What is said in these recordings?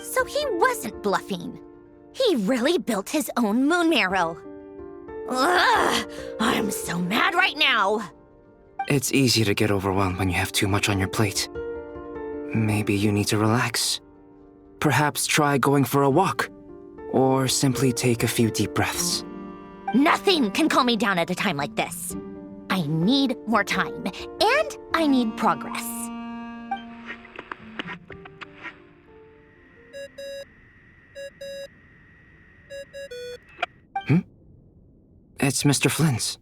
So he wasn't bluffing. He really built his own moon marrow. Ugh, I'm so mad right now. It's easy to get overwhelmed when you have too much on your plate. Maybe you need to relax. Perhaps try going for a walk, or simply take a few deep breaths. Nothing can calm me down at a time like this. I need more time, and I need progress. It's Mr. Flynn's.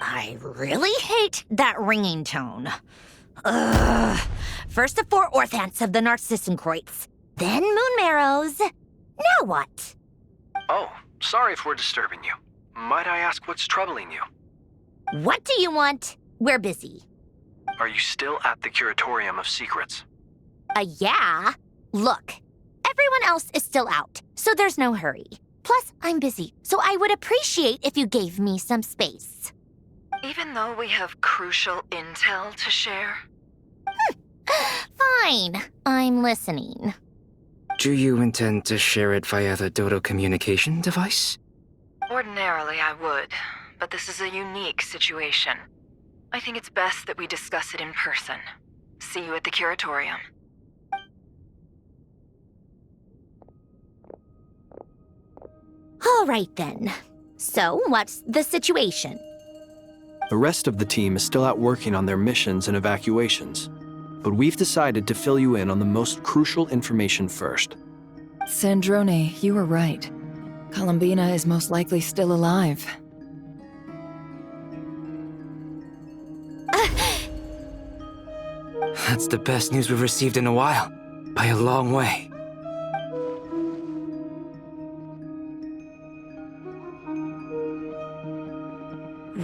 I really hate that ringing tone. Ugh. First the 4 orthants of the Narcissenkreuz, then moon marrows. Now what? Oh, sorry if we're disturbing you. Might I ask what's troubling you? What do you want? We're busy. Are you still at the Curatorium of Secrets? Yeah. Look, everyone else is still out, so there's no hurry. Plus, I'm busy, so I would appreciate if you gave me some space. Even though we have crucial intel to share? Fine, I'm listening. Do you intend to share it via the Dodo communication device? Ordinarily, I would, but this is a unique situation. I think it's best that we discuss it in person. See you at the Curatorium. All right then. So, what's the situation? The rest of the team is still out working on their missions and evacuations, but we've decided to fill you in on the most crucial information first. Sandrone, you were right. Columbina is most likely still alive. That's the best news we've received in a while, by a long way.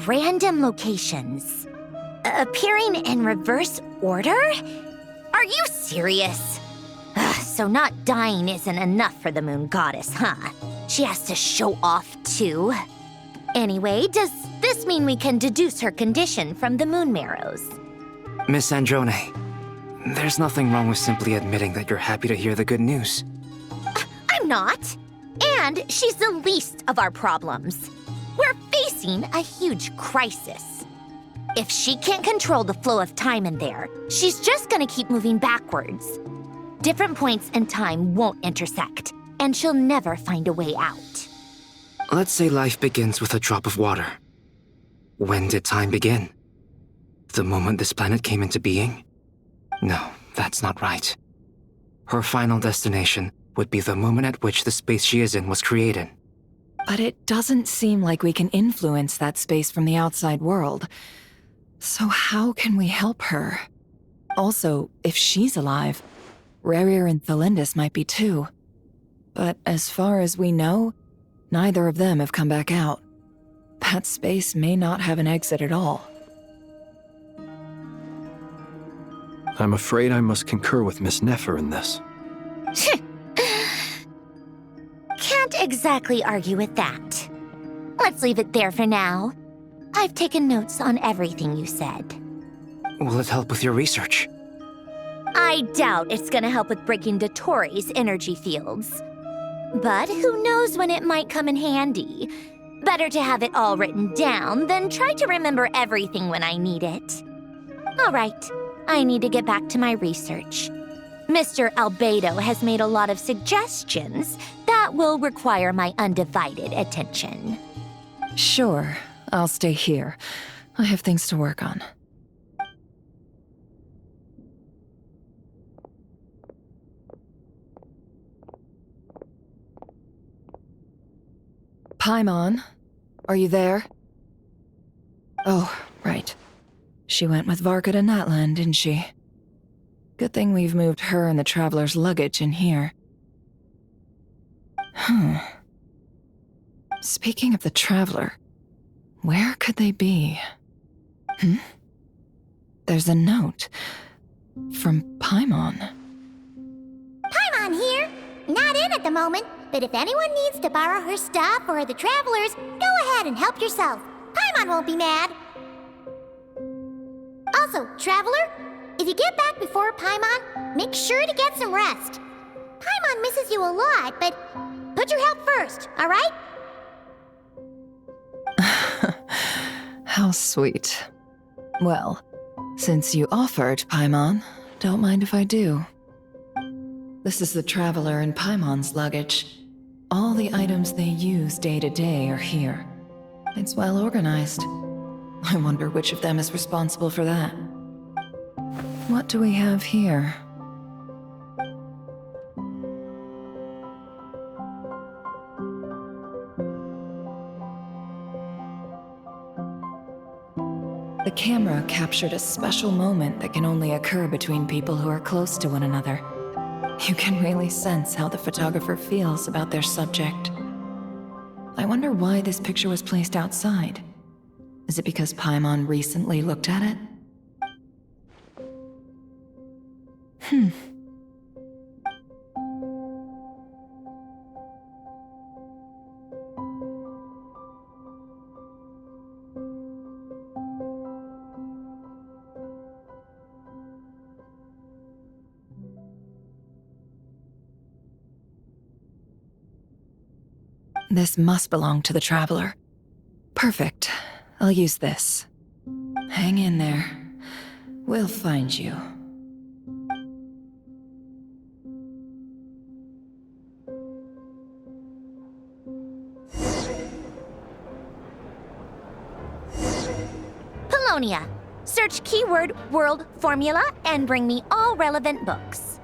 Random locations. Appearing in reverse order? Are you serious? So not dying isn't enough for the moon goddess, huh? She has to show off too. Anyway, does this mean we can deduce her condition from the moon marrows? Miss Androne, there's nothing wrong with simply admitting that you're happy to hear the good news. I'm not. And she's the least of our problems. We're facing a huge crisis. If she can't control the flow of time in there, she's just gonna keep moving backwards. Different points in time won't intersect, and she'll never find a way out. Let's say life begins with a drop of water. When did time begin? The moment this planet came into being? No, that's not right. Her final destination would be the moment at which the space she is in was created. But it doesn't seem like we can influence that space from the outside world. So how can we help her? Also, if she's alive, Rerir and Thalindis might be too. But as far as we know, neither of them have come back out. That space may not have an exit at all. I'm afraid I must concur with Miss Nefer in this. Can't exactly argue with that. Let's leave it there for now. I've taken notes on everything you said. Will it help with your research? I doubt it's gonna help with breaking Dotori's energy fields. But who knows when it might come in handy. Better to have it all written down than try to remember everything when I need it. All right, I need to get back to my research. Mr. Albedo has made a lot of suggestions that will require my undivided attention. Sure, I'll stay here. I have things to work on. Paimon, are you there? Oh, right. She went with Varka to Natlan, didn't she? Good thing we've moved her and the Traveler's luggage in here. Speaking of the Traveler, where could they be? There's a note from Paimon. Paimon here. Not in at the moment, but if anyone needs to borrow her stuff or the Travelers, go ahead and help yourself. Paimon won't be mad. Also, Traveler, if you get back before Paimon, make sure to get some rest. Paimon misses you a lot, but put your health first, alright? How sweet. Well, since you offered, Paimon, don't mind if I do. This is the Traveler and Paimon's luggage. All the items they use day to day are here. It's well organized. I wonder which of them is responsible for that. What do we have here? The camera captured a special moment that can only occur between people who are close to one another. You can really sense how the photographer feels about their subject. I wonder why this picture was placed outside. Is it because Paimon recently looked at it? This must belong to the Traveler. Perfect. I'll use this. Hang in there. We'll find you. Polonia. Search keyword world formula and bring me all relevant books.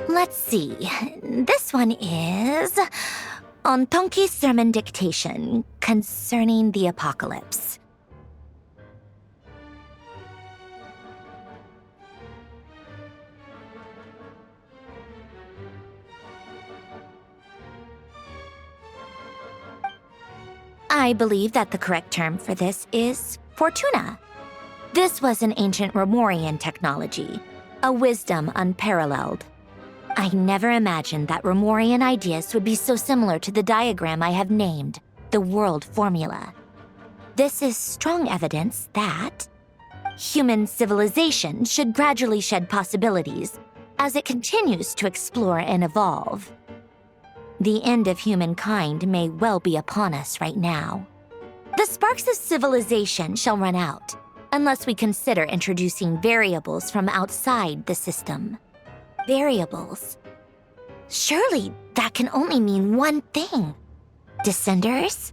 Let's see. This one is on Tonki's sermon dictation concerning the apocalypse. I believe that the correct term for this is Fortuna. This was an ancient Romorian technology, a wisdom unparalleled. I never imagined that Romorian ideas would be so similar to the diagram I have named, the world formula. This is strong evidence that human civilization should gradually shed possibilities as it continues to explore and evolve. The end of humankind may well be upon us right now. The sparks of civilization shall run out, unless we consider introducing variables from outside the system. Variables. Surely that can only mean one thing. Descenders?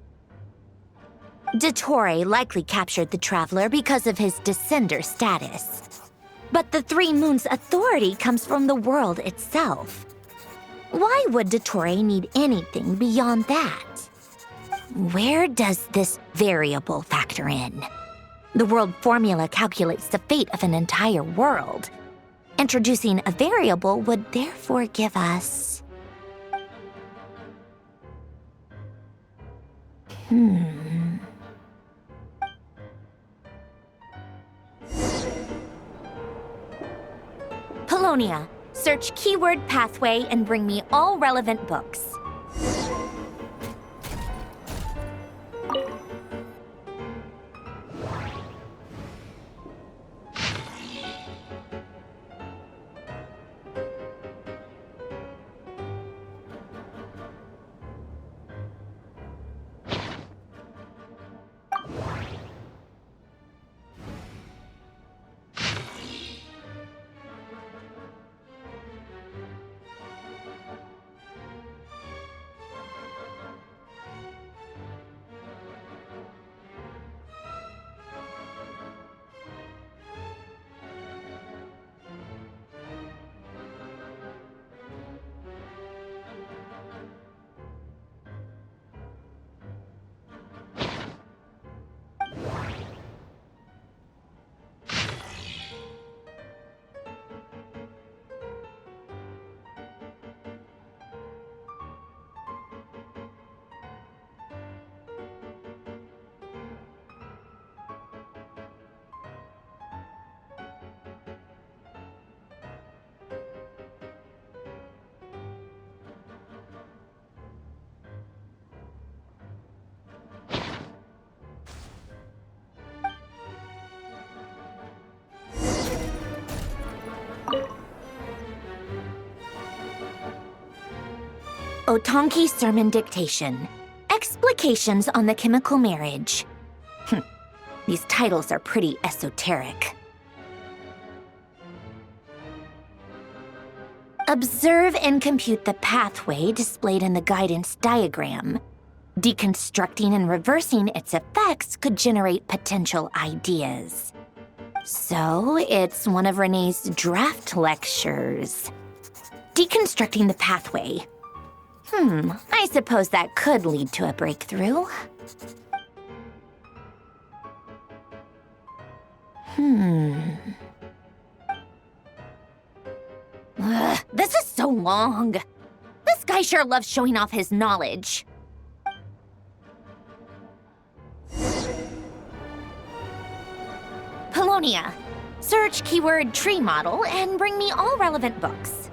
Dottore likely captured the Traveler because of his descender status. But the Three Moons' authority comes from the world itself. Why would Dottore need anything beyond that? Where does this variable factor in? The world formula calculates the fate of an entire world. Introducing a variable would therefore give us... Polonia, search keyword pathway and bring me all relevant books. Otonki Sermon Dictation. Explications on the Chemical Marriage. These titles are pretty esoteric. Observe and compute the pathway displayed in the guidance diagram. Deconstructing and reversing its effects could generate potential ideas. So, it's one of Renee's draft lectures. Deconstructing the pathway. I suppose that could lead to a breakthrough. This is so long. This guy sure loves showing off his knowledge. Polonia. Search keyword tree model and bring me all relevant books.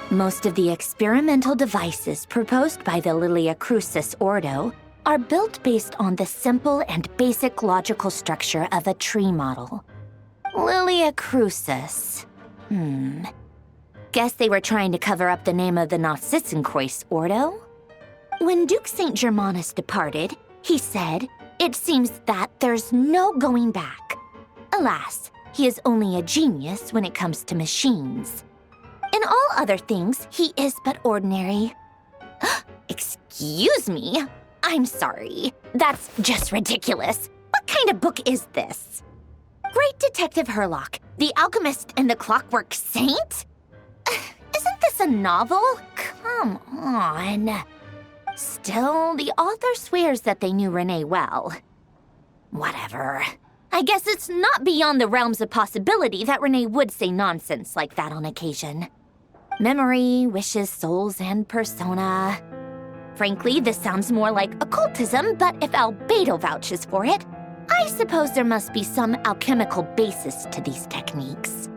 Most of the experimental devices proposed by the Lilia Crucis Ordo are built based on the simple and basic logical structure of a tree model. Lilia Crucis. Guess they were trying to cover up the name of the Narcissenkois Ordo? When Duke St. Germanus departed, he said, "It seems that there's no going back." Alas, he is only a genius when it comes to machines. In all other things, he is but ordinary. Excuse me? I'm sorry. That's just ridiculous. What kind of book is this? Great Detective Herlock, the Alchemist and the Clockwork Saint? Isn't this a novel? Come on. Still, the author swears that they knew Renee well. Whatever. I guess it's not beyond the realms of possibility that Renee would say nonsense like that on occasion. Memory, wishes, souls, and persona. Frankly, this sounds more like occultism, but if Albedo vouches for it, I suppose there must be some alchemical basis to these techniques.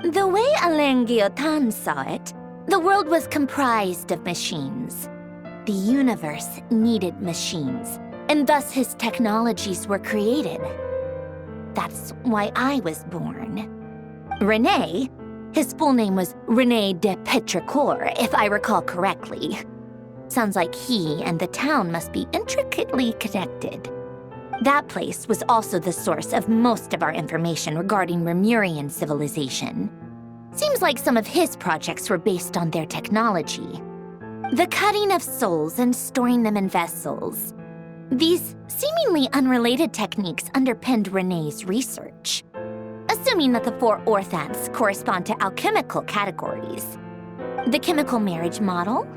The way Alain Guillotin saw it, the world was comprised of machines. The universe needed machines, and thus his technologies were created. That's why I was born. Renee, his full name was René de Petrichor, if I recall correctly. Sounds like he and the town must be intricately connected. That place was also the source of most of our information regarding Remurian civilization. Seems like some of his projects were based on their technology. The cutting of souls and storing them in vessels. These seemingly unrelated techniques underpinned René's research. Assuming that the four orthants correspond to alchemical categories. The chemical marriage model?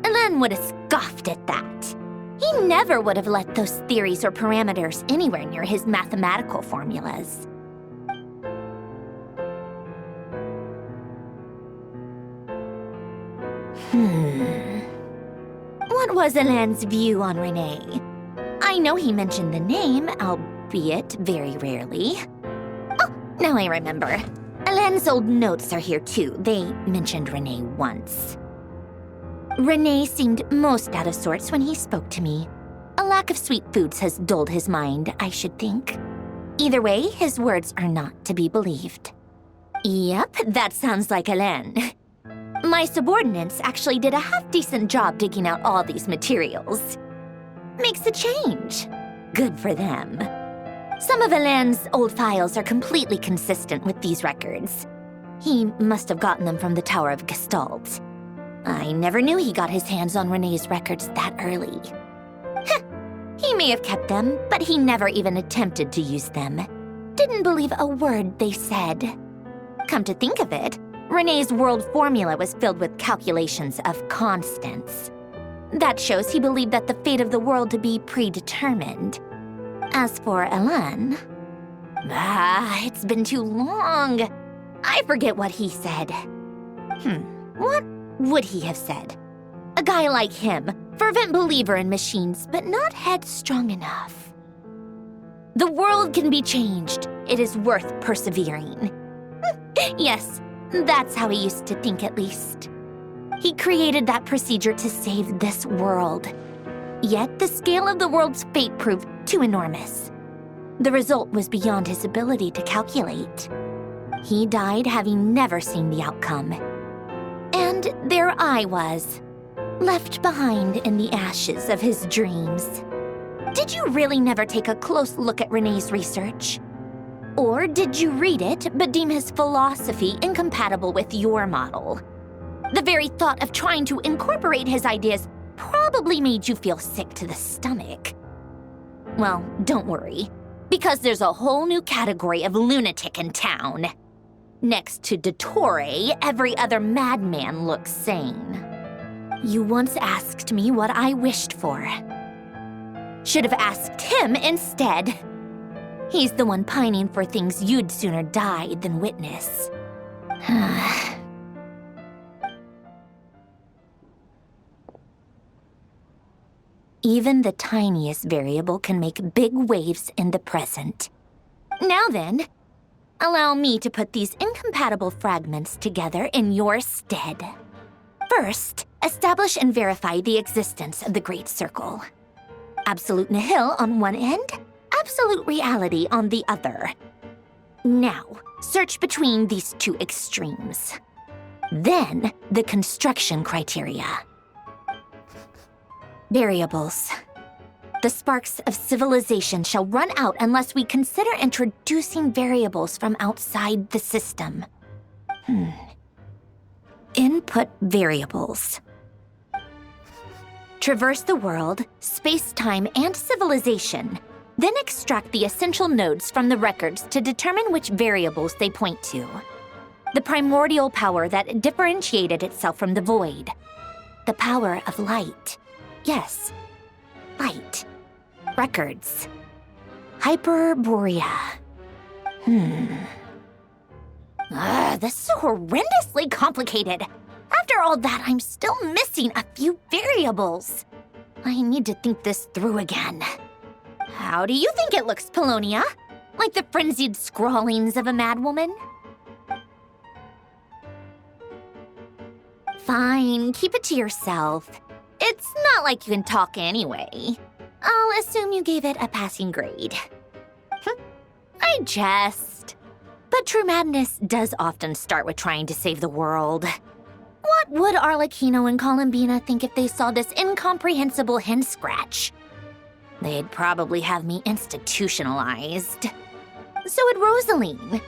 Alain would have scoffed at that. He never would have let those theories or parameters anywhere near his mathematical formulas. What was Alain's view on Renee? I know he mentioned the name, albeit very rarely. Oh, now I remember. Alain's old notes are here too. They mentioned Renee once. Renee seemed most out of sorts when he spoke to me. A lack of sweet foods has dulled his mind, I should think. Either way, his words are not to be believed. Yep, that sounds like Alain. My subordinates actually did a half-decent job digging out all these materials. makes a change. Good for them. Some of Alain's old files are completely consistent with these records. He must have gotten them from the Tower of Gestalt. I never knew he got his hands on Renee's records that early. Heh, he may have kept them, but he never even attempted to use them. Didn't believe a word they said. Come to think of it, Renee's world formula was filled with calculations of constants. That shows he believed that the fate of the world to be predetermined. As for Alain, it's been too long. I forget what he said. What would he have said? A guy like him, fervent believer in machines, but not headstrong enough. The world can be changed. It is worth persevering. Yes, that's how he used to think at least. He created that procedure to save this world. Yet the scale of the world's fate proved too enormous. The result was beyond his ability to calculate. He died having never seen the outcome. And there I was, left behind in the ashes of his dreams. Did you really never take a close look at Renee's research? Or did you read it but deem his philosophy incompatible with your model? The very thought of trying to incorporate his ideas probably made you feel sick to the stomach. Well, don't worry, because there's a whole new category of lunatic in town. Next to Dottore, every other madman looks sane. You once asked me what I wished for. Should have asked him instead. He's the one pining for things you'd sooner die than witness. Even the tiniest variable can make big waves in the present. Now then, allow me to put these incompatible fragments together in your stead. First, establish and verify the existence of the Great Circle. Absolute nihil on one end, absolute reality on the other. Now, search between these two extremes. Then, the construction criteria. Variables. The sparks of civilization shall run out unless we consider introducing variables from outside the system. Input variables. Traverse the world, space-time, and civilization. Then extract the essential nodes from the records to determine which variables they point to. The primordial power that differentiated itself from the void. The power of light. Yes, light. Records. Hyperborea. This is horrendously complicated. After all that, I'm still missing a few variables. I need to think this through again. How do you think it looks, Polonia? Like the frenzied scrawlings of a madwoman? Fine, keep it to yourself. It's not like you can talk anyway. I'll assume you gave it a passing grade. I jest. But true madness does often start with trying to save the world. What would Arlecchino and Columbina think if they saw this incomprehensible hen scratch? They'd probably have me institutionalized. So would Rosaline.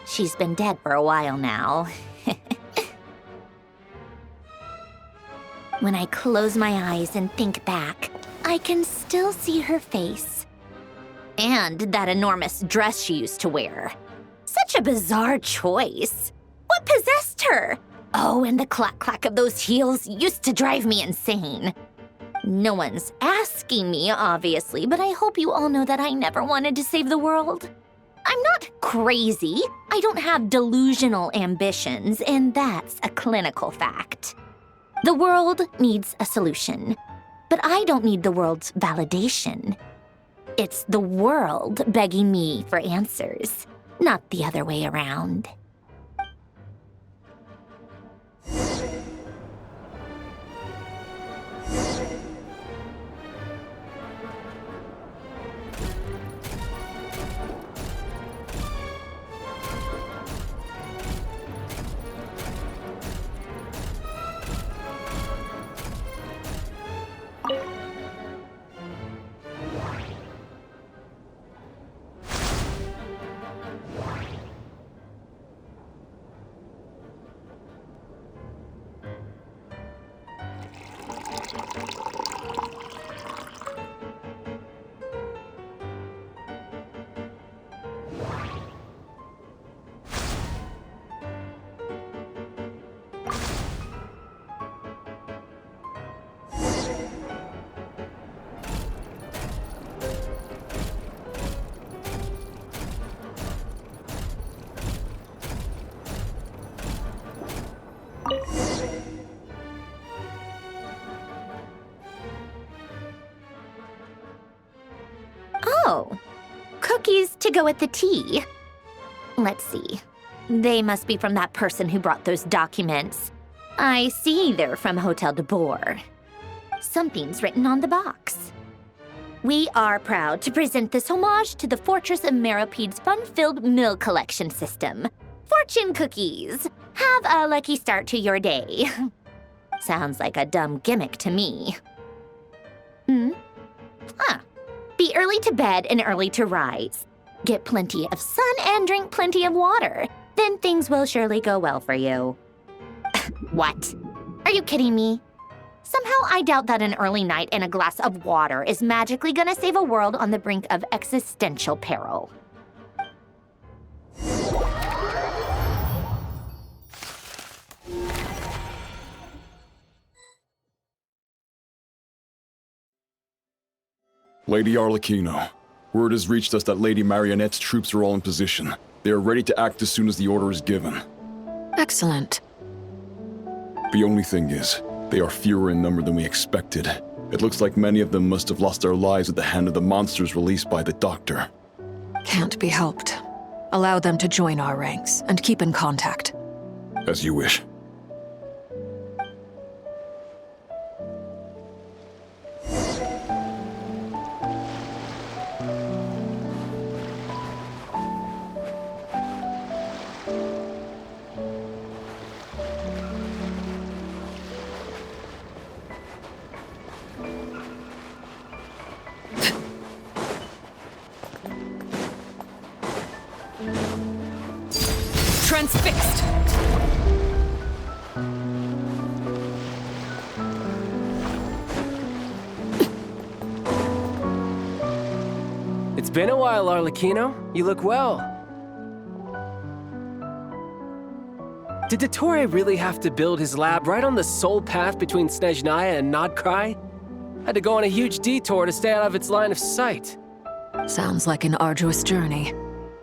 She's been dead for a while now. When I close my eyes and think back, I can still see her face. And that enormous dress she used to wear. Such a bizarre choice. What possessed her? Oh, and the clack-clack of those heels used to drive me insane. No one's asking me, obviously, but I hope you all know that I never wanted to save the world. I'm not crazy. I don't have delusional ambitions, and that's a clinical fact. The world needs a solution, but I don't need the world's validation. It's the world begging me for answers, not the other way around. Oh, cookies to go with the tea. Let's see. They must be from that person who brought those documents. I see they're from Hotel de Boer. Something's written on the box. We are proud to present this homage to the Fortress of Meropede's fun-filled meal collection system. Fortune cookies. Have a lucky start to your day. Sounds like a dumb gimmick to me. Be early to bed and early to rise. Get plenty of sun and drink plenty of water. Then things will surely go well for you. What? Are you kidding me? Somehow I doubt that an early night and a glass of water is magically gonna save a world on the brink of existential peril. Lady Arlecchino, word has reached us that Lady Marionette's troops are all in position. They are ready to act as soon as the order is given. Excellent. The only thing is, they are fewer in number than we expected. It looks like many of them must have lost their lives at the hand of the monsters released by the Doctor. Can't be helped. Allow them to join our ranks and keep in contact. As you wish. Transfixed! It's been a while, Arlecchino. You look well. Did Dottore really have to build his lab right on the sole path between Snezhnaya and Nod-Krai? Had to go on a huge detour to stay out of its line of sight. Sounds like an arduous journey.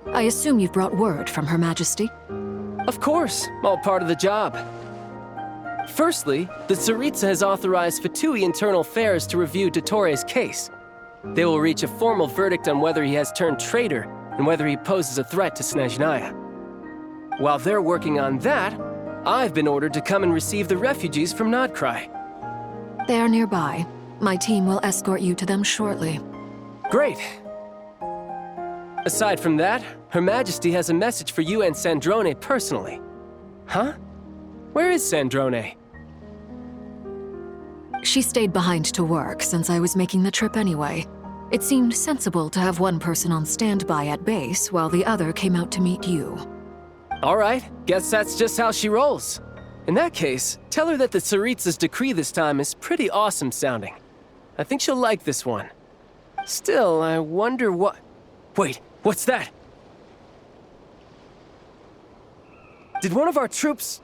I assume you've brought word from Her Majesty? Of course, all part of the job. Firstly, the Tsaritsa has authorized Fatui Internal Affairs to review Dottore's case. They will reach a formal verdict on whether he has turned traitor and whether he poses a threat to Snezhnaya. While they're working on that, I've been ordered to come and receive the refugees from Nod-Krai. They are nearby. My team will escort you to them shortly. Great. Aside from that, Her Majesty has a message for you and Sandrone personally. Huh? Where is Sandrone? She stayed behind to work since I was making the trip anyway. It seemed sensible to have one person on standby at base while the other came out to meet you. All right, guess that's just how she rolls. In that case, tell her that the Tsaritsa's decree this time is pretty awesome sounding. I think she'll like this one. Still, I wonder what... Wait, what's that? Did one of our troops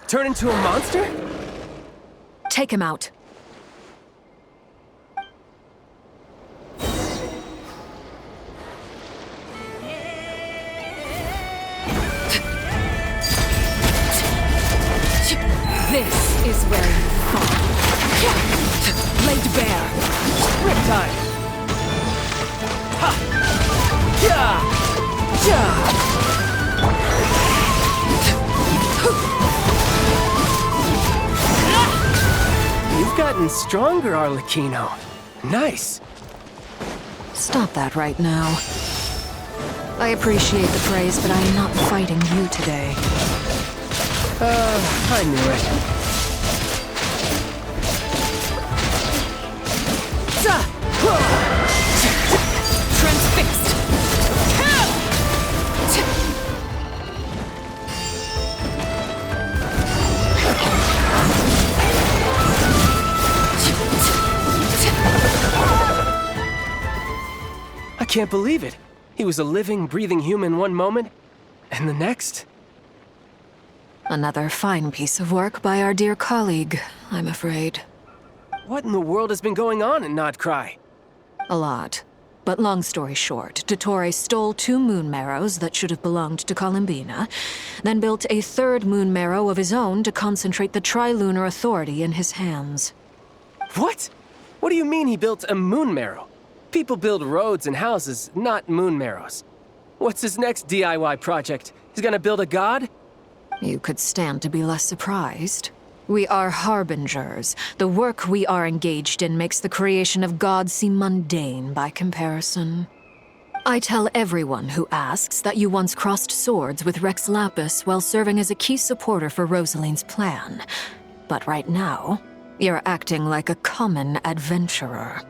turn into a monster? Take him out. This is where you fall. Laid bare. Riptide! Ha! Yeah! Yeah! You've gotten stronger, Arlecchino. Nice. Stop that right now. I appreciate the praise, but I am not fighting you today. I knew it. Transfixed! I can't believe it. He was a living, breathing human one moment, and the next... Another fine piece of work by our dear colleague, I'm afraid. What in the world has been going on in Nod-Krai? A lot. But long story short, Dottore stole 2 moon marrows that should have belonged to Columbina, then built a 3rd moon marrow of his own to concentrate the Tri-Lunar Authority in his hands. What? What do you mean he built a moon marrow? People build roads and houses, not moon marrows. What's his next DIY project? He's gonna build a god? You could stand to be less surprised. We are harbingers. The work we are engaged in makes the creation of gods seem mundane by comparison. I tell everyone who asks that you once crossed swords with Rex Lapis while serving as a key supporter for Rosaline's plan. But right now, you're acting like a common adventurer.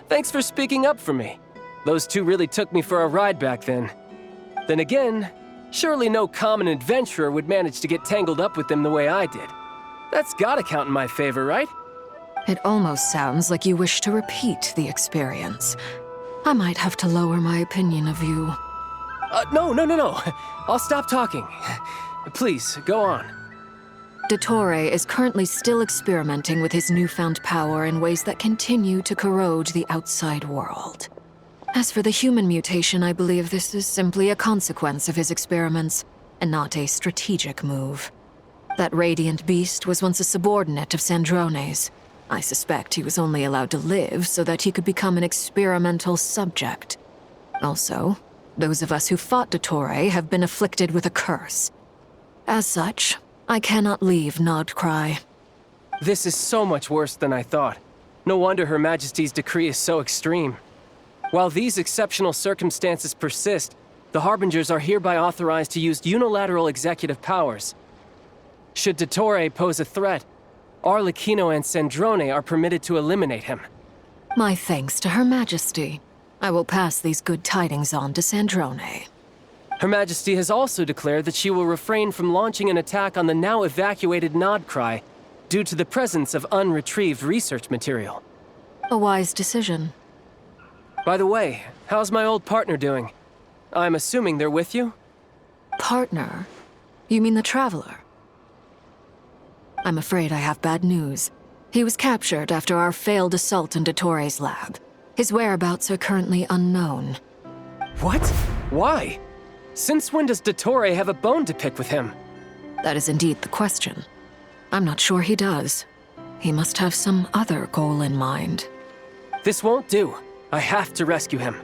Thanks for speaking up for me. Those two really took me for a ride back then. Then again, surely no common adventurer would manage to get tangled up with them the way I did. That's gotta count in my favor, right? It almost sounds like you wish to repeat the experience. I might have to lower my opinion of you. No. I'll stop talking. Please, go on. Dottore is currently still experimenting with his newfound power in ways that continue to corrode the outside world. As for the human mutation, I believe this is simply a consequence of his experiments, and not a strategic move. That radiant beast was once a subordinate of Sandrone's. I suspect he was only allowed to live so that he could become an experimental subject. Also, those of us who fought Dottore have been afflicted with a curse. As such, I cannot leave Nod-Krai. This is so much worse than I thought. No wonder Her Majesty's decree is so extreme. While these exceptional circumstances persist, the Harbingers are hereby authorized to use unilateral executive powers. Should Dottore pose a threat, Arlecchino and Sandrone are permitted to eliminate him. My thanks to Her Majesty. I will pass these good tidings on to Sandrone. Her Majesty has also declared that she will refrain from launching an attack on the now evacuated Nod-Krai due to the presence of unretrieved research material. A wise decision. By the way, how's my old partner doing? I'm assuming they're with you? Partner? You mean the Traveler? I'm afraid I have bad news. He was captured after our failed assault in Dottore's lab. His whereabouts are currently unknown. What? Why? Since when does Dottore have a bone to pick with him? That is indeed the question. I'm not sure he does. He must have some other goal in mind. This won't do. I have to rescue him.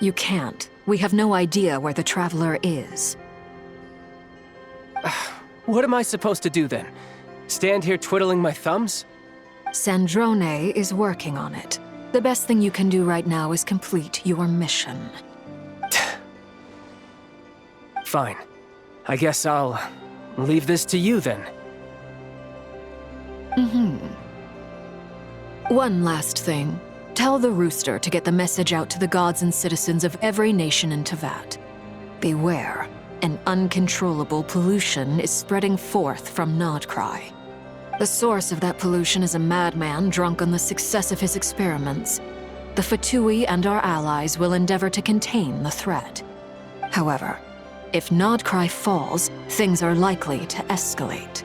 You can't. We have no idea where the Traveler is. What am I supposed to do then? Stand here twiddling my thumbs? Sandrone is working on it. The best thing you can do right now is complete your mission. Fine. I guess I'll leave this to you then. One last thing. Tell the Rooster to get the message out to the gods and citizens of every nation in Teyvat. Beware. An uncontrollable pollution is spreading forth from Nod-Krai. The source of that pollution is a madman drunk on the success of his experiments. The Fatui and our allies will endeavor to contain the threat. However, if Nod-Krai falls, things are likely to escalate.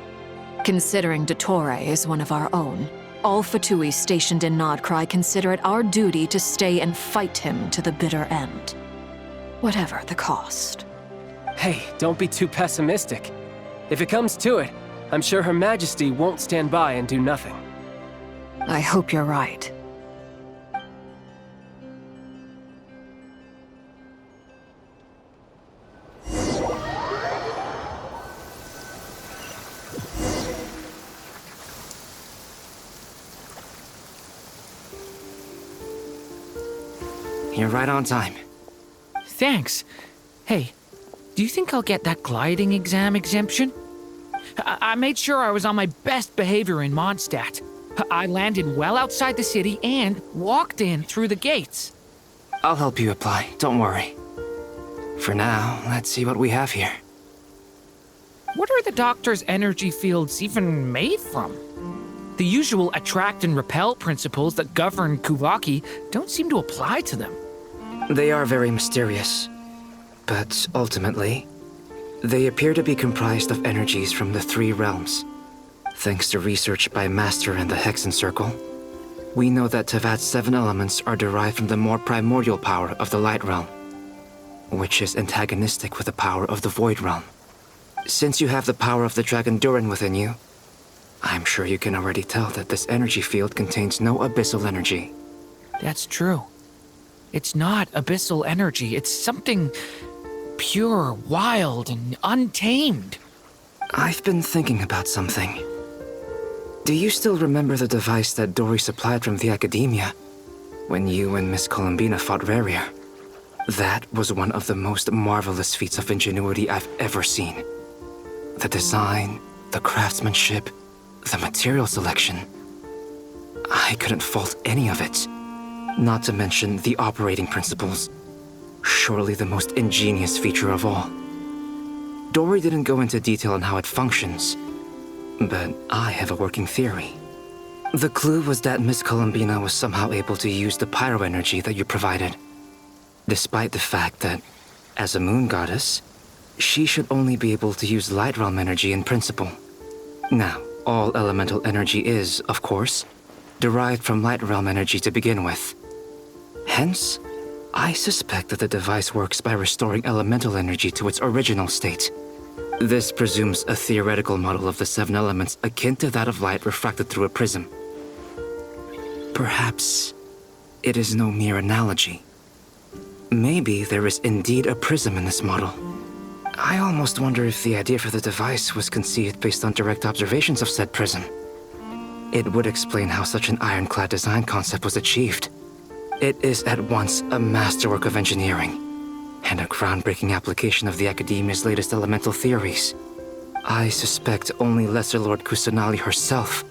Considering Dottore is one of our own, all Fatui stationed in Nod-Krai consider it our duty to stay and fight him to the bitter end. Whatever the cost. Hey, don't be too pessimistic. If it comes to it, I'm sure Her Majesty won't stand by and do nothing. I hope you're right. You're right on time. Thanks. Hey, do you think I'll get that gliding exam exemption? I made sure I was on my best behavior in Mondstadt. I landed well outside the city and walked in through the gates. I'll help you apply, don't worry. For now, let's see what we have here. What are the doctor's energy fields even made from? The usual attract and repel principles that govern Kuvaki don't seem to apply to them. They are very mysterious, but ultimately, they appear to be comprised of energies from the three realms. Thanks to research by Master in the Hexen Circle, we know that Teyvat's 7 elements are derived from the more primordial power of the Light Realm, which is antagonistic with the power of the Void Realm. Since you have the power of the Dragon Durin within you, I'm sure you can already tell that this energy field contains no abyssal energy. That's true. It's not abyssal energy, it's something pure, wild, and untamed. I've been thinking about something. Do you still remember the device that Dory supplied from the academia when you and Miss Columbina fought Rarier? That was one of the most marvelous feats of ingenuity I've ever seen. The design, the craftsmanship, the material selection. I couldn't fault any of it. Not to mention the operating principles. Surely the most ingenious feature of all. Dory didn't go into detail on how it functions, but I have a working theory. The clue was that Miss Columbina was somehow able to use the pyro energy that you provided, despite the fact that, as a moon goddess, she should only be able to use light realm energy in principle. Now, all elemental energy is, of course, derived from light realm energy to begin with. Hence, I suspect that the device works by restoring elemental energy to its original state. This presumes a theoretical model of the 7 elements akin to that of light refracted through a prism. Perhaps it is no mere analogy. Maybe there is indeed a prism in this model. I almost wonder if the idea for the device was conceived based on direct observations of said prism. It would explain how such an ironclad design concept was achieved. It is at once a masterwork of engineering and a groundbreaking application of the Academia's latest elemental theories. I suspect only Lesser Lord Kusanali herself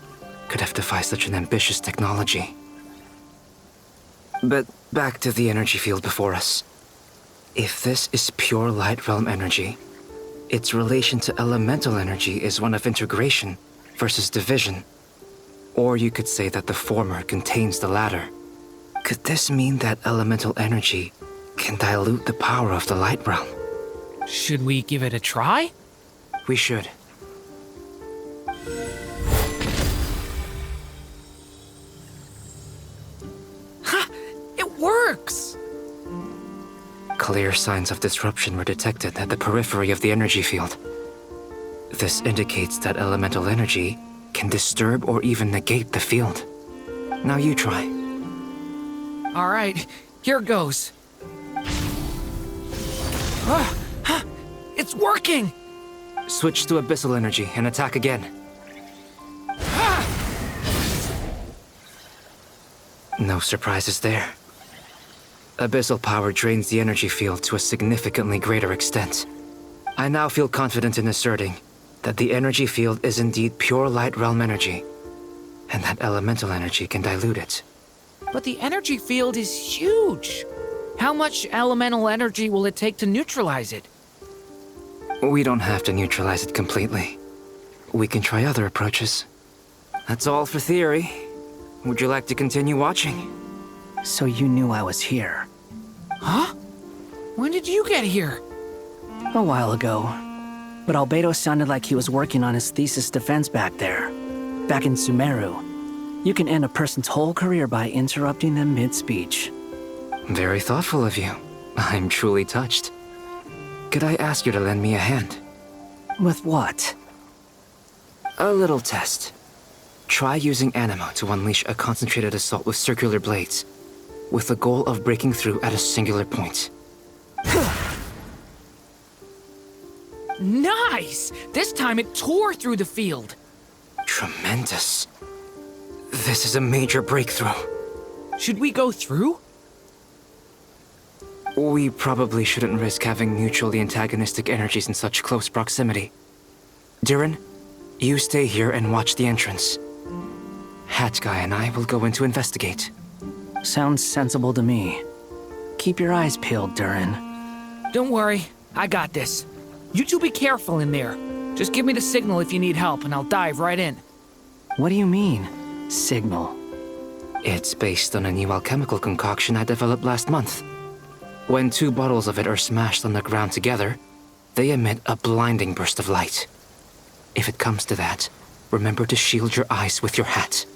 could have devised such an ambitious technology. But back to the energy field before us. If this is pure light realm energy, its relation to elemental energy is one of integration versus division. Or you could say that the former contains the latter. Could this mean that elemental energy can dilute the power of the light realm? Should we give it a try? We should. Ha! It works! Clear signs of disruption were detected at the periphery of the energy field. This indicates that elemental energy can disturb or even negate the field. Now you try. All right, here goes. It's working! Switch to abyssal energy and attack again. No surprises there. Abyssal power drains the energy field to a significantly greater extent. I now feel confident in asserting that the energy field is indeed pure light realm energy, and that elemental energy can dilute it. But the energy field is huge. How much elemental energy will it take to neutralize it? We don't have to neutralize it completely. We can try other approaches. That's all for theory. Would you like to continue watching? So you knew I was here. Huh? When did you get here? A while ago. But Albedo sounded like he was working on his thesis defense back there. Back in Sumeru. You can end a person's whole career by interrupting them mid-speech. Very thoughtful of you. I'm truly touched. Could I ask you to lend me a hand? With what? A little test. Try using Animo to unleash a concentrated assault with circular blades, with the goal of breaking through at a singular point. Nice! This time it tore through the field. Tremendous. This is a major breakthrough. Should we go through? We probably shouldn't risk having mutually antagonistic energies in such close proximity. Durin, you stay here and watch the entrance. Hat Guy and I will go in to investigate. Sounds sensible to me. Keep your eyes peeled, Durin. Don't worry, I got this. You two be careful in there. Just give me the signal if you need help and I'll dive right in. What do you mean, signal? It's based on a new alchemical concoction I developed last month. When 2 bottles of it are smashed on the ground together, they emit a blinding burst of light. If it comes to that, remember to shield your eyes with your hat.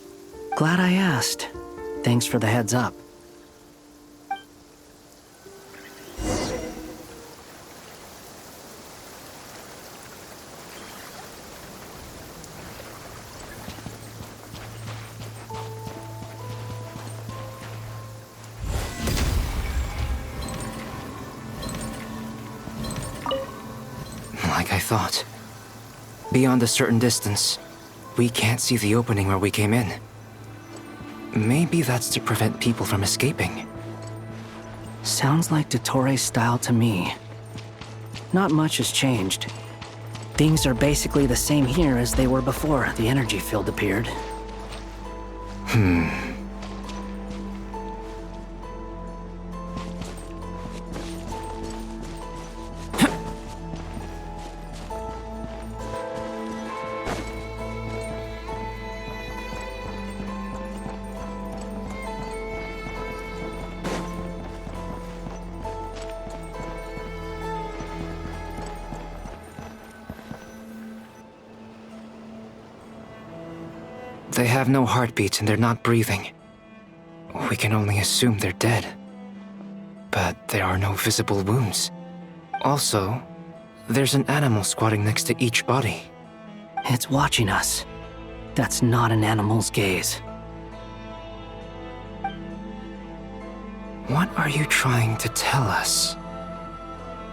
Glad I asked. Thanks for the heads up. thought. Beyond a certain distance, we can't see the opening where we came in. Maybe that's to prevent people from escaping. Sounds like Dottore style to me. Not much has changed. Things are basically the same here as they were before the energy field appeared. They have no heartbeat and they're not breathing. We can only assume they're dead. But there are no visible wounds. Also, there's an animal squatting next to each body. It's watching us. That's not an animal's gaze. What are you trying to tell us?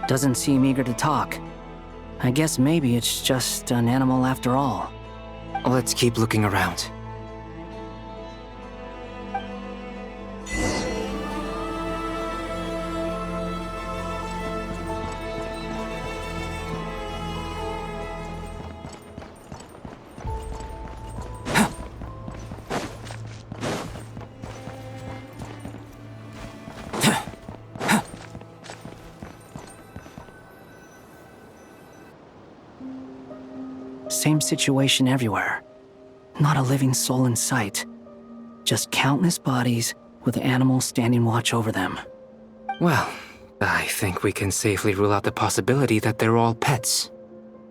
Doesn't seem eager to talk. I guess maybe it's just an animal after all. Let's keep looking around. Same situation everywhere. Not a living soul in sight. Just countless bodies with animals standing watch over them. Well, I think we can safely rule out the possibility that they're all pets.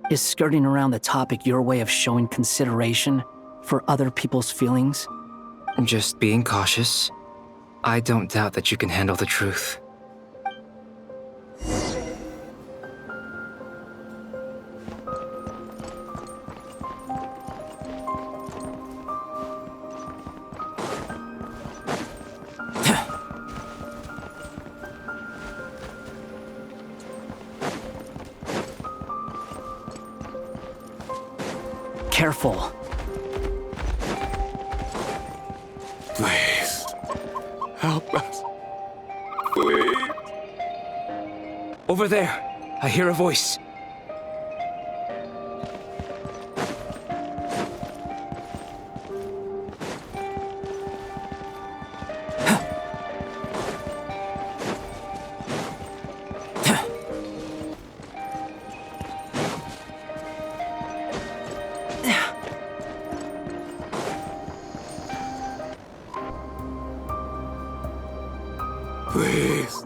Is skirting around the topic your way of showing consideration for other people's feelings? Just being cautious. I don't doubt that you can handle the truth. Careful. Please. Help us. Please. Over there! I hear a voice. Please.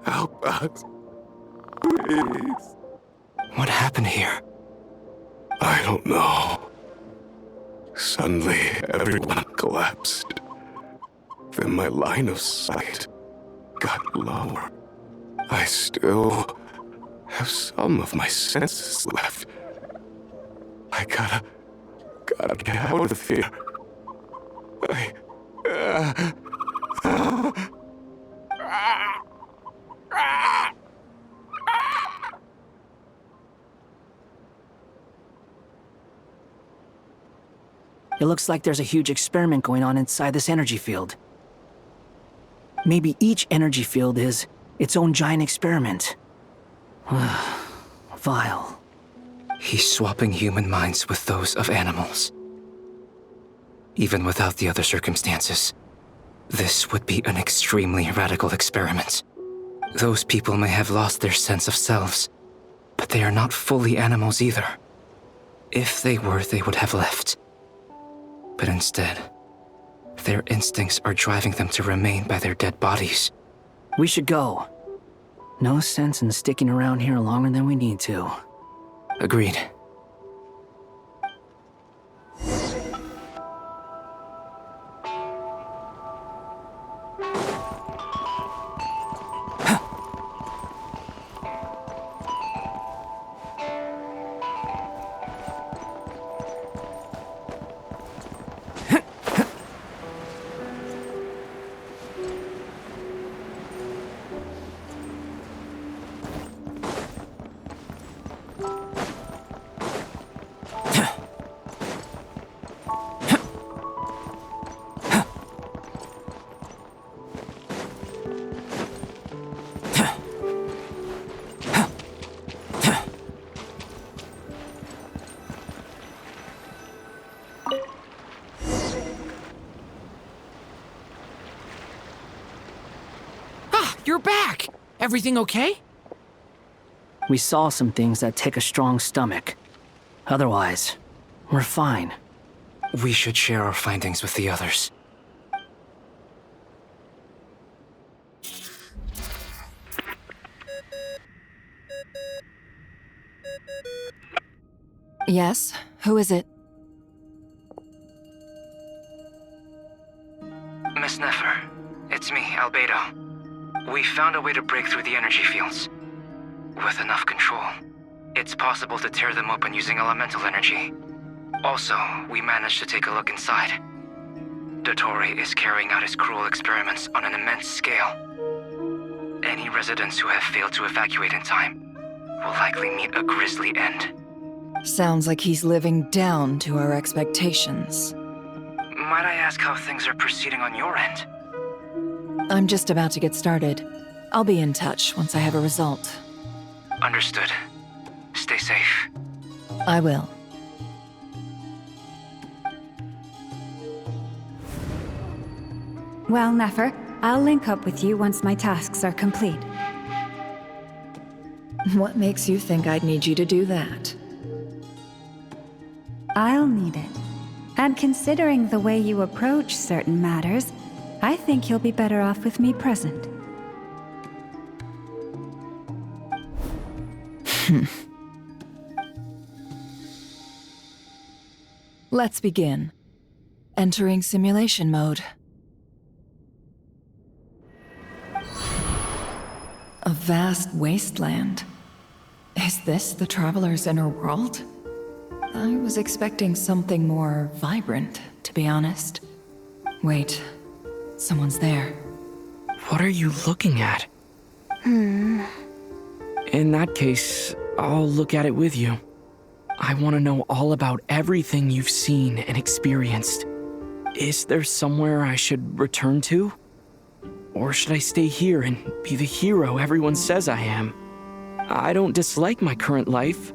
Help us. Please. What happened here? I don't know. Suddenly, everyone collapsed. Then my line of sight got lower. I still have some of my senses left. I gotta get out of here. It looks like there's a huge experiment going on inside this energy field. Maybe each energy field is its own giant experiment. Vile. He's swapping human minds with those of animals. Even without the other circumstances, this would be an extremely radical experiment. Those people may have lost their sense of selves, but they are not fully animals either. If they were, they would have left. But instead, their instincts are driving them to remain by their dead bodies. We should go. No sense in sticking around here longer than we need to. Agreed. you're back! Everything okay? We saw some things that take a strong stomach. Otherwise, we're fine. We should share our findings with the others. Yes? Who is it? Miss Nefer, it's me, Albedo. We found a way to break through the energy fields. With enough control, it's possible to tear them open using elemental energy. Also, we managed to take a look inside. Dottore is carrying out his cruel experiments on an immense scale. Any residents who have failed to evacuate in time will likely meet a grisly end. Sounds like he's living down to our expectations. Might I ask how things are proceeding on your end? I'm just about to get started. I'll be in touch once I have a result. Understood. Stay safe. I will. Well, Nefer, I'll link up with you once my tasks are complete. What makes you think I'd need you to do that? I'll need it. And considering the way you approach certain matters, I think you'll be better off with me present. Let's begin. Entering simulation mode. A vast wasteland. Is this the Traveler's inner world? I was expecting something more vibrant, to be honest. Wait, someone's there. What are you looking at? In that case, I'll look at it with you. I want to know all about everything you've seen and experienced. Is there somewhere I should return to? Or should I stay here and be the hero everyone says I am? I don't dislike my current life.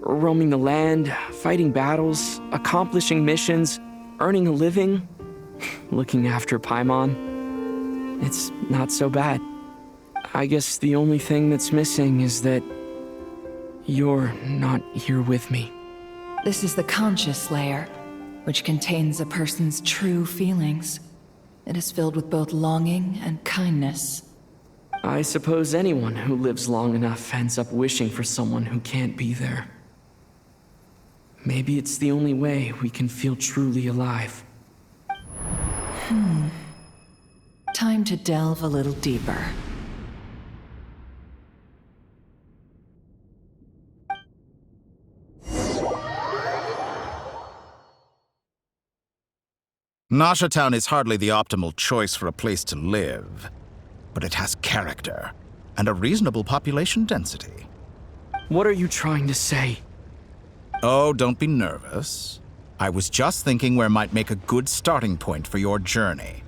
Roaming the land, fighting battles, accomplishing missions, earning a living, looking after Paimon. It's not so bad. I guess the only thing that's missing is that you're not here with me. This is the conscious layer, which contains a person's true feelings. It is filled with both longing and kindness. I suppose anyone who lives long enough ends up wishing for someone who can't be there. Maybe it's the only way we can feel truly alive. Time to delve a little deeper. Nasha Town is hardly the optimal choice for a place to live, but it has character and a reasonable population density. What are you trying to say? Oh, don't be nervous. I was just thinking where might make a good starting point for your journey.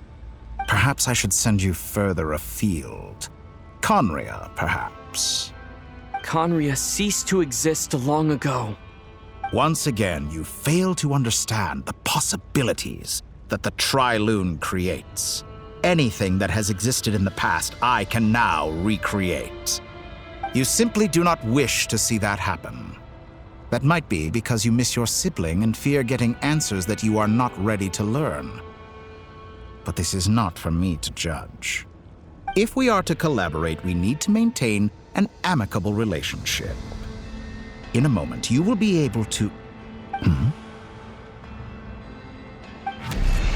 Perhaps I should send you further afield. Conria, perhaps. Conria ceased to exist long ago. Once again, you fail to understand the possibilities that the Tri-Lune creates. Anything that has existed in the past, I can now recreate. You simply do not wish to see that happen. That might be because you miss your sibling and fear getting answers that you are not ready to learn. But this is not for me to judge. If we are to collaborate, we need to maintain an amicable relationship. In a moment, you will be able to...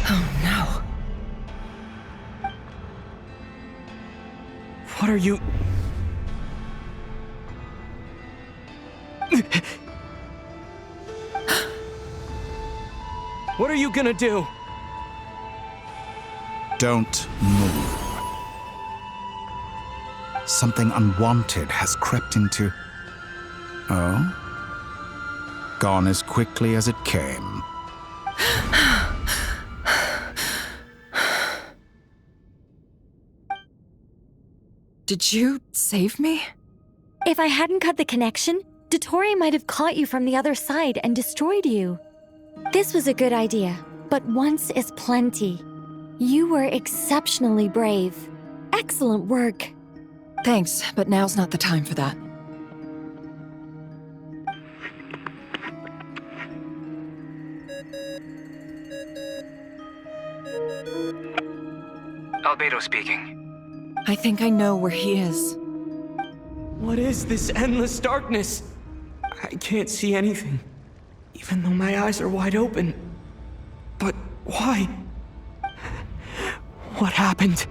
Oh no. What are you... What are you gonna do? Don't move. Something unwanted has crept into... Oh? Gone as quickly as it came. Did you save me? If I hadn't cut the connection, Dottore might have caught you from the other side and destroyed you. This was a good idea, but once is plenty. You were exceptionally brave. Excellent work. Thanks, but now's not the time for that. Albedo speaking. I think I know where he is. What is this endless darkness? I can't see anything, even though my eyes are wide open. But why? What happened?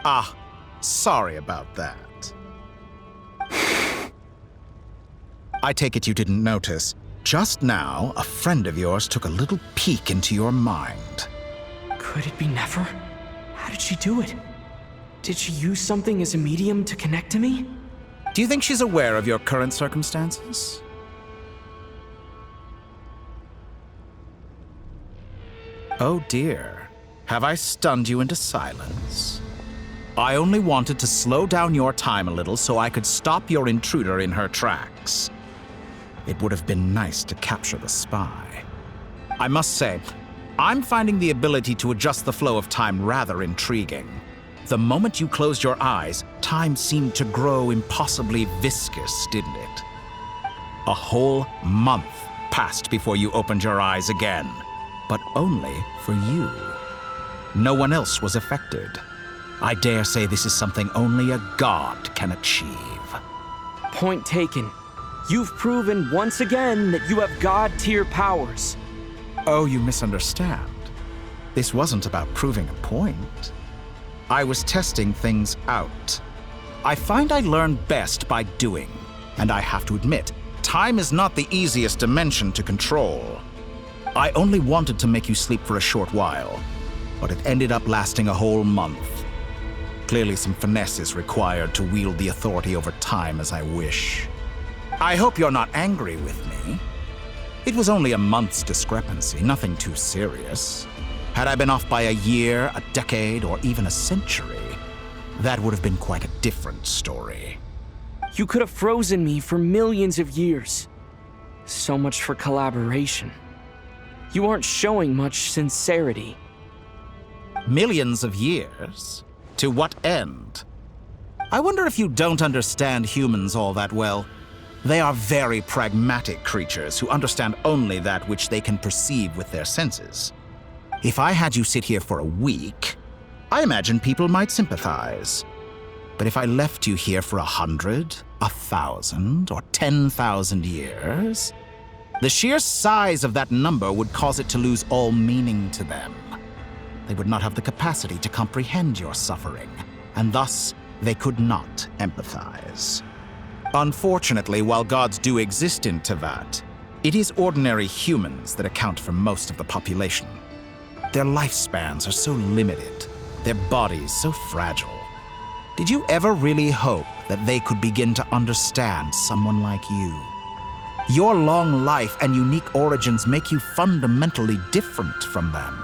Ah, sorry about that. I take it you didn't notice. Just now, a friend of yours took a little peek into your mind. Could it be Nefer? How did she do it? Did she use something as a medium to connect to me? Do you think she's aware of your current circumstances? Oh dear. Have I stunned you into silence? I only wanted to slow down your time a little so I could stop your intruder in her tracks. It would have been nice to capture the spy. I must say, I'm finding the ability to adjust the flow of time rather intriguing. The moment you closed your eyes, time seemed to grow impossibly viscous, didn't it? A whole month passed before you opened your eyes again, but only for you. No one else was affected. I dare say this is something only a god can achieve. Point taken. You've proven once again that you have god-tier powers. Oh, you misunderstand. This wasn't about proving a point. I was testing things out. I find I learn best by doing, and I have to admit, time is not the easiest dimension to control. I only wanted to make you sleep for a short while, but it ended up lasting a whole month. Clearly some finesse is required to wield the authority over time as I wish. I hope you're not angry with me. It was only a month's discrepancy, nothing too serious. Had I been off by a year, a decade, or even a century, that would have been quite a different story. You could have frozen me for millions of years. So much for collaboration. You aren't showing much sincerity. Millions of years? To what end? I wonder if you don't understand humans all that well. They are very pragmatic creatures who understand only that which they can perceive with their senses. If I had you sit here for a week, I imagine people might sympathize. But if I left you here for 100, 1,000, or 10,000 years, the sheer size of that number would cause it to lose all meaning to them. They would not have the capacity to comprehend your suffering, and thus they could not empathize. Unfortunately, while gods do exist in Tevat, it is ordinary humans that account for most of the population. Their lifespans are so limited, their bodies so fragile. Did you ever really hope that they could begin to understand someone like you? Your long life and unique origins make you fundamentally different from them.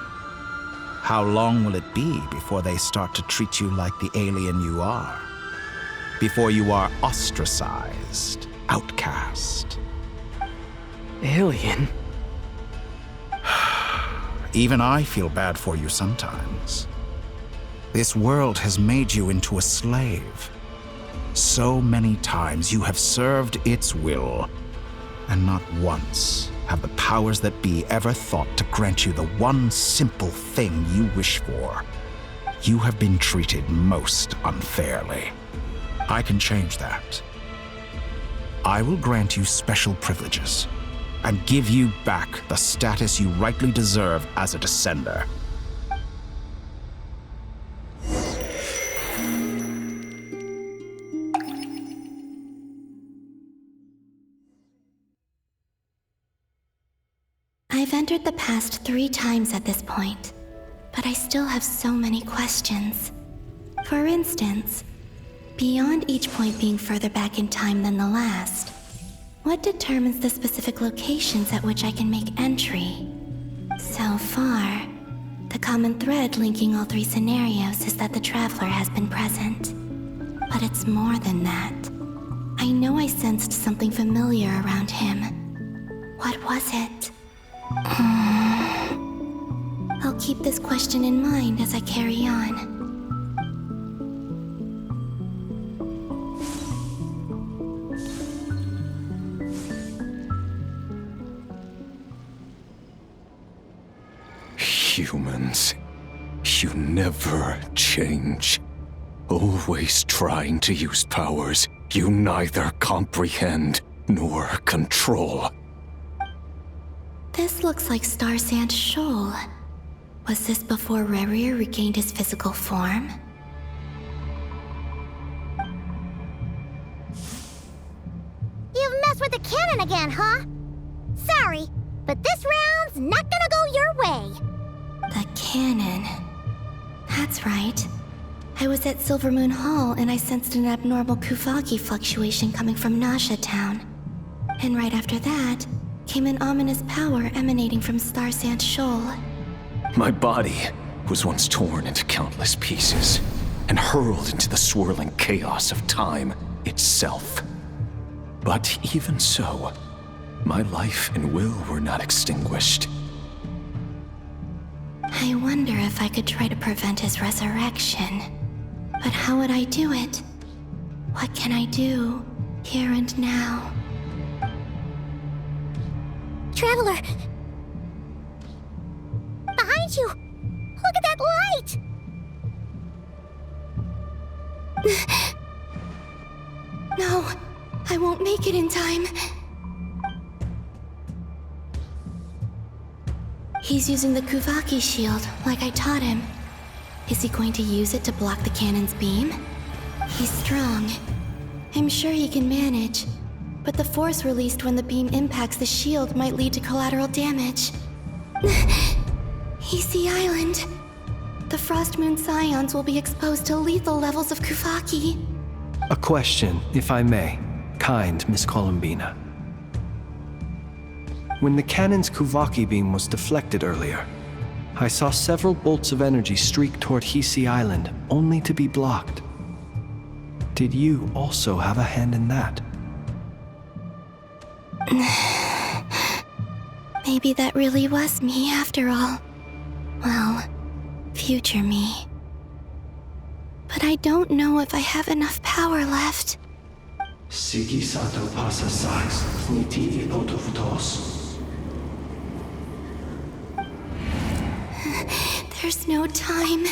How long will it be before they start to treat you like the alien you are? Before you are ostracized, outcast? Alien? Even I feel bad for you sometimes. This world has made you into a slave. So many times you have served its will, and not once have the powers that be ever thought to grant you the one simple thing you wish for. You have been treated most unfairly. I can change that. I will grant you special privileges and give you back the status you rightly deserve as a descender. I've entered the past 3 times at this point, but I still have so many questions. For instance, beyond each point being further back in time than the last, what determines the specific locations at which I can make entry? So far, the common thread linking all 3 scenarios is that the Traveler has been present. But it's more than that. I know I sensed something familiar around him. What was it? I'll keep this question in mind as I carry on. You never change. Always trying to use powers you neither comprehend nor control. This looks like Star Sand Shoal. Was this before Rerir regained his physical form? You've messed with the cannon again, huh? Sorry, but this round's not gonna go your way. The cannon. That's right. I was at Silvermoon Hall and I sensed an abnormal Kuvagi fluctuation coming from Nasha Town. And right after that, came an ominous power emanating from Star Sand Shoal. My body was once torn into countless pieces and hurled into the swirling chaos of time itself. But even so, my life and will were not extinguished. I wonder if I could try to prevent his resurrection. But how would I do it? What can I do, here and now? Traveler! Behind you! Look at that light! No, I won't make it in time. He's using the Kuvaki shield, like I taught him. Is he going to use it to block the cannon's beam? He's strong. I'm sure he can manage. But the force released when the beam impacts the shield might lead to collateral damage. Easy Island. The Frost Moon Scions will be exposed to lethal levels of Kuvaki. A question, if I may, kind Miss Columbina. When the cannon's Kuvaki beam was deflected earlier, I saw several bolts of energy streak toward Hisi Island, only to be blocked. Did you also have a hand in that? Maybe that really was me after all. Well, future me. But I don't know if I have enough power left. Sigi Sato pasa sax, niti ilotofutos. There's no time.